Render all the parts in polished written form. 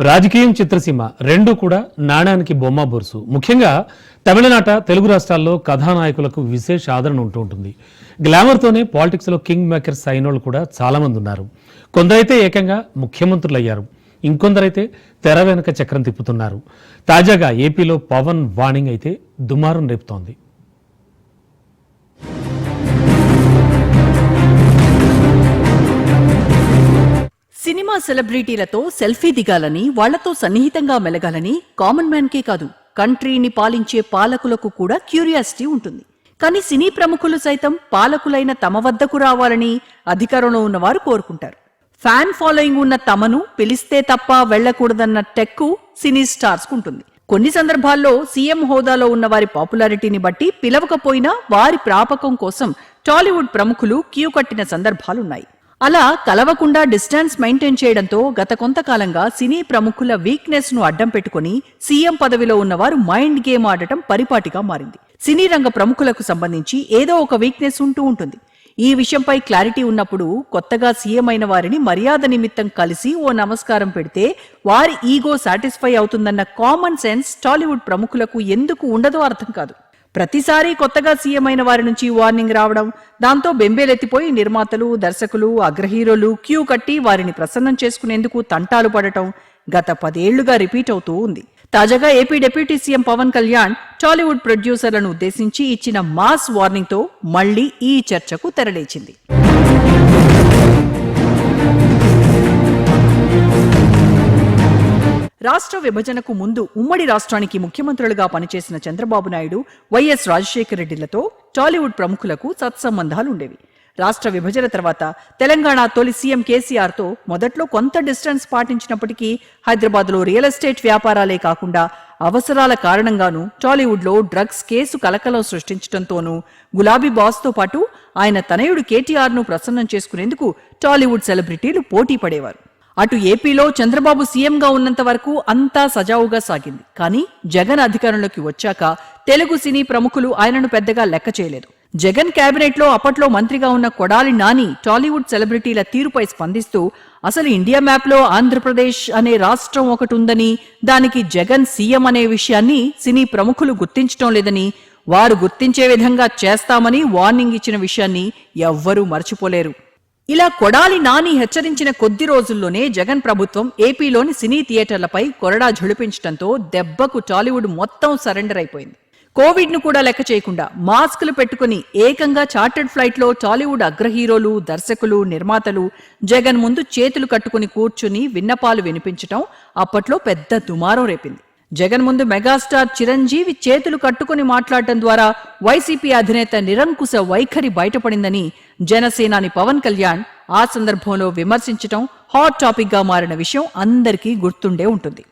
రాజకీయం చిత్రసీమ రెండు కూడా నాణానికి బొమ్మ బొరుసు. ముఖ్యంగా తమిళనాట తెలుగు రాష్ట్రాల్లో కథానాయకులకు విశేష ఆదరణ ఉంటూ ఉంటుంది. గ్లామర్తోనే పాలిటిక్స్లో కింగ్ మేకర్స్ అయినోళ్ళు కూడా చాలామంది ఉన్నారు. కొందరైతే ఏకంగా ముఖ్యమంత్రులు అయ్యారు, ఇంకొందరైతే తెర వెనుక చక్రం తిప్పుతున్నారు. తాజాగా ఏపీలో పవన్ వార్నింగ్ అయితే దుమారం రేపుతోంది. సినిమా సెలబ్రిటీలతో సెల్ఫీ దిగాలని, వాళ్లతో సన్నిహితంగా మెలగాలని కామన్ మ్యాన్ కే కాదు, కంట్రీని పాలించే పాలకులకు కూడా క్యూరియాసిటీ ఉంటుంది. కానీ సినీ ప్రముఖులు సైతం పాలకులైన తమ వద్దకు రావాలని అధికారంలో ఉన్నవారు కోరుకుంటారు. ఫ్యాన్ ఫాలోయింగ్ ఉన్న తమను పిలిస్తే తప్ప వెళ్లకూడదన్న టెక్కు సినీ స్టార్స్ ఉంటుంది. కొన్ని సందర్భాల్లో సీఎం హోదాలో ఉన్న వారి పాపులారిటీని బట్టి పిలవకపోయినా వారి ప్రాపకం కోసం టాలీవుడ్ ప్రముఖులు క్యూ కట్టిన సందర్భాలున్నాయి. అలా కలవకుండా డిస్టెన్స్ మెయింటైన్ చేయడంతో గత కొంతకాలంగా సినీ ప్రముఖుల వీక్నెస్ ను అడ్డం పెట్టుకుని సీఎం పదవిలో ఉన్నవారు మైండ్ గేమ్ ఆడటం పరిపాటిగా మారింది. సినీ రంగ ప్రముఖులకు సంబంధించి ఏదో ఒక వీక్నెస్ ఉంటూ ఉంటుంది. ఈ విషయంపై క్లారిటీ ఉన్నప్పుడు కొత్తగా సీఎం అయిన వారిని మర్యాద నిమిత్తం కలిసి ఓ నమస్కారం పెడితే వారి ఈగో సాటిస్ఫై అవుతుందన్న కామన్ సెన్స్ టాలీవుడ్ ప్రముఖులకు ఎందుకు ఉండదో అర్థం కాదు. ప్రతిసారి కొత్తగా సీఎం అయిన వారి నుంచి వార్నింగ్ రావడం, దాంతో బెంబేలెత్తిపోయి నిర్మాతలు, దర్శకులు, అగ్రహీరోలు క్యూ కట్టి వారిని ప్రసన్నం చేసుకునేందుకు తంటాలు పడటం గత 10 ఏళ్లుగా రిపీట్ అవుతూ ఉంది. తాజాగా AP deputy CM Pawan Kalyan Tollywood ప్రొడ్యూసర్లను ఉద్దేశించి ఇచ్చిన మాస్ వార్నింగ్ తో మళ్లీ ఈ చర్చకు తెరలేచింది. రాష్ట్ర విభజనకు ముందు ఉమ్మడి రాష్ట్రానికి ముఖ్యమంత్రులుగా పనిచేసిన చంద్రబాబు నాయుడు, వైఎస్ రాజశేఖర రెడ్డిలతో టాలీవుడ్ ప్రముఖులకు సత్సంబంధాలుండేవి. రాష్ట్ర విభజన తర్వాత తెలంగాణ తొలి సీఎం కేసీఆర్ తో మొదట్లో కొంత డిస్టెన్స్ పాటించినప్పటికీ హైదరాబాద్లో రియల్ ఎస్టేట్ వ్యాపారాలే కాకుండా అవసరాల కారణంగానూ టాలీవుడ్లో డ్రగ్స్ కేసు కలకలం సృష్టించడంతోనూ గులాబీ బాస్తో పాటు ఆయన తనయుడు కేటీఆర్ను ప్రసన్నం చేసుకునేందుకు టాలీవుడ్ సెలబ్రిటీలు పోటీ పడేవారు. అటు ఏపీలో చంద్రబాబు సీఎంగా ఉన్నంత వరకు అంతా సజావుగా సాగింది. కానీ జగన్ అధికారంలోకి వచ్చాక తెలుగు సినీ ప్రముఖులు ఆయనను పెద్దగా లెక్క చేయలేదు. జగన్ కేబినెట్ లో అప్పట్లో మంత్రిగా ఉన్న కొడాలి నాని టాలీవుడ్ సెలబ్రిటీల తీరుపై స్పందిస్తూ అసలు ఇండియా మ్యాప్ లో ఆంధ్రప్రదేశ్ అనే రాష్ట్రం ఒకటి ఉందని, దానికి జగన్ సీఎం అనే విషయాన్ని సినీ ప్రముఖులు గుర్తించడం లేదని, వారు గుర్తించే విధంగా చేస్తామని వార్నింగ్ ఇచ్చిన విషయాన్ని ఎవ్వరూ మర్చిపోలేరు. ఇలా కొడాలి నాని హెచ్చరించిన కొద్ది రోజుల్లోనే జగన్ ప్రభుత్వం ఏపీలోని సినీ థియేటర్లపై కొరడా ఝుళిపించడంతో దెబ్బకు టాలీవుడ్ మొత్తం సరెండర్ అయిపోయింది. కోవిడ్ ను కూడా లెక్క చేయకుండా మాస్కులు పెట్టుకుని ఏకంగా చార్టర్డ్ ఫ్లైట్ లో టాలీవుడ్ అగ్రహీరోలు, దర్శకులు, నిర్మాతలు జగన్ ముందు చేతులు కట్టుకుని కూర్చుని విన్నపాలు వినిపించటం అప్పట్లో పెద్ద దుమారం రేపింది. జగన్ ముందు మెగాస్టార్ చిరంజీవి చేతులు కట్టుకుని మాట్లాడటం ద్వారా వైసీపీ అధినేత నిరంకుశ వైఖరి బయటపడిందని జనసేనాని పవన్ కళ్యాణ్ ఆ సందర్భంలో విమర్శించటం హాట్ టాపిక్ గా మారిన విషయం అందరికీ గుర్తుండే ఉంటుంది.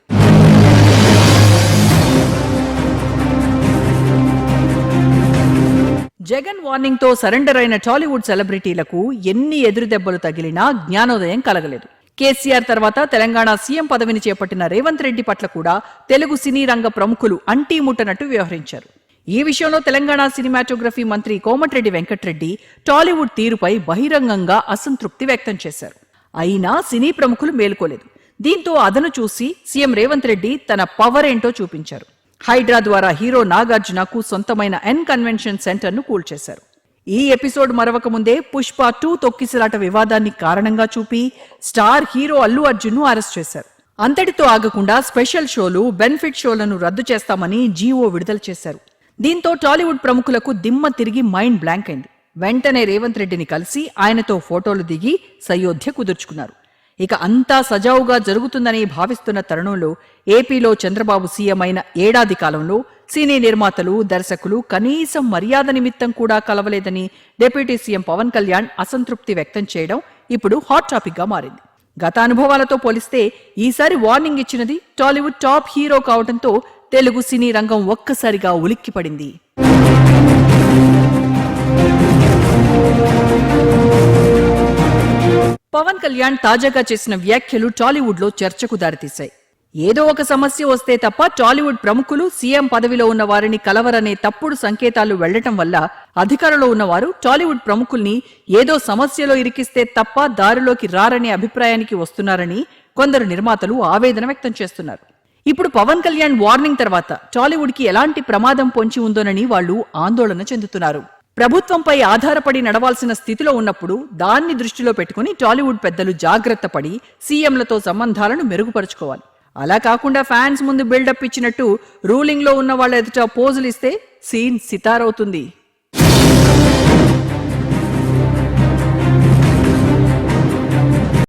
జగన్ వార్నింగ్ తో సరెండర్ అయిన టాలీవుడ్ సెలబ్రిటీలకు ఎన్ని ఎదురు దెబ్బలు తగిలినా జ్ఞానోదయం కలగలేదు. కేసీఆర్ తర్వాత తెలంగాణ సీఎం పదవిని చేపట్టిన రేవంత్ రెడ్డి పట్ల కూడా తెలుగు సినీ రంగ ప్రముఖులు అంటీముట్టనట్టు వ్యవహరించారు. ఈ విషయంలో తెలంగాణ సినిమాటోగ్రఫీ మంత్రి కోమటిరెడ్డి వెంకటరెడ్డి టాలీవుడ్ తీరుపై బహిరంగంగా అసంతృప్తి వ్యక్తం చేశారు. అయినా సినీ ప్రముఖులు మేలుకోలేదు. దీంతో అదను చూసి సీఎం రేవంత్ రెడ్డి తన పవర్ ఏంటో చూపించారు. హైడ్రా ద్వారా హీరో నాగార్జునకు సొంతమైన ఎన్ కన్వెన్షన్ సెంటర్ను కూల్చేశారు. ఈ ఎపిసోడ్ మరవక ముందే పుష్ప 2 తొక్కిసలాట వివాదాన్ని కారణంగా చూపి స్టార్ హీరో అల్లు అర్జున్ ను అరెస్ట్ చేశారు. అంతటితో ఆగకుండా స్పెషల్ షోలు, బెనిఫిట్ షోలను రద్దు చేస్తామని జీవో విడుదల చేశారు. దీంతో టాలీవుడ్ ప్రముఖులకు దిమ్మ తిరిగి మైండ్ బ్లాంక్ అయింది. వెంటనే రేవంత్ రెడ్డిని కలిసి ఆయనతో ఫోటోలు దిగి సయోధ్య కుదుర్చుకున్నారు. ఇక అంతా సజావుగా జరుగుతుందని భావిస్తున్న తరుణంలో ఏపీలో చంద్రబాబు సీఎం అయిన ఏడాది కాలంలో సినీ నిర్మాతలు, దర్శకులు కనీసం మర్యాద నిమిత్తం కూడా కలవలేదని డిప్యూటీ సీఎం పవన్ కళ్యాణ్ అసంతృప్తి వ్యక్తం చేయడం ఇప్పుడు హాట్ టాపిక్ గా మారింది. గత అనుభవాలతో పోలిస్తే ఈసారి వార్నింగ్ ఇచ్చినది టాలీవుడ్ టాప్ హీరో కావడంతో తెలుగు సినీ రంగం ఒక్కసారిగా ఉలిక్కిపడింది. పవన్ కళ్యాణ్ తాజాగా చేసిన వ్యాఖ్యలు టాలీవుడ్ లో చర్చకు దారితీశాయి. ఏదో ఒక సమస్య వస్తే తప్ప టాలీవుడ్ ప్రముఖులు సీఎం పదవిలో ఉన్న వారిని కలవరనే తప్పుడు సంకేతాలు వెళ్లటం వల్ల అధికారంలో ఉన్నవారు టాలీవుడ్ ప్రముఖుల్ని ఏదో సమస్యలో ఇరికిస్తే తప్ప దారిలోకి రారనే అభిప్రాయానికి వస్తున్నారని కొందరు నిర్మాతలు ఆవేదన వ్యక్తం చేస్తున్నారు. ఇప్పుడు పవన్ కళ్యాణ్ వార్నింగ్ తర్వాత టాలీవుడ్ కి ఎలాంటి ప్రమాదం పొంచి ఉందోనని వాళ్లు ఆందోళన చెందుతున్నారు. ప్రభుత్వంపై ఆధారపడి నడవాల్సిన స్థితిలో ఉన్నప్పుడు దాన్ని దృష్టిలో పెట్టుకుని టాలీవుడ్ పెద్దలు జాగ్రత్త పడి సీఎంలతో సంబంధాలను మెరుగుపరుచుకోవాలి. అలా కాకుండా ఫ్యాన్స్ ముందు బిల్డప్ ఇచ్చినట్టు రూలింగ్ లో ఉన్న వాళ్ళ ఎదుట పోజులిస్తే సీన్ సితారవుతుంది.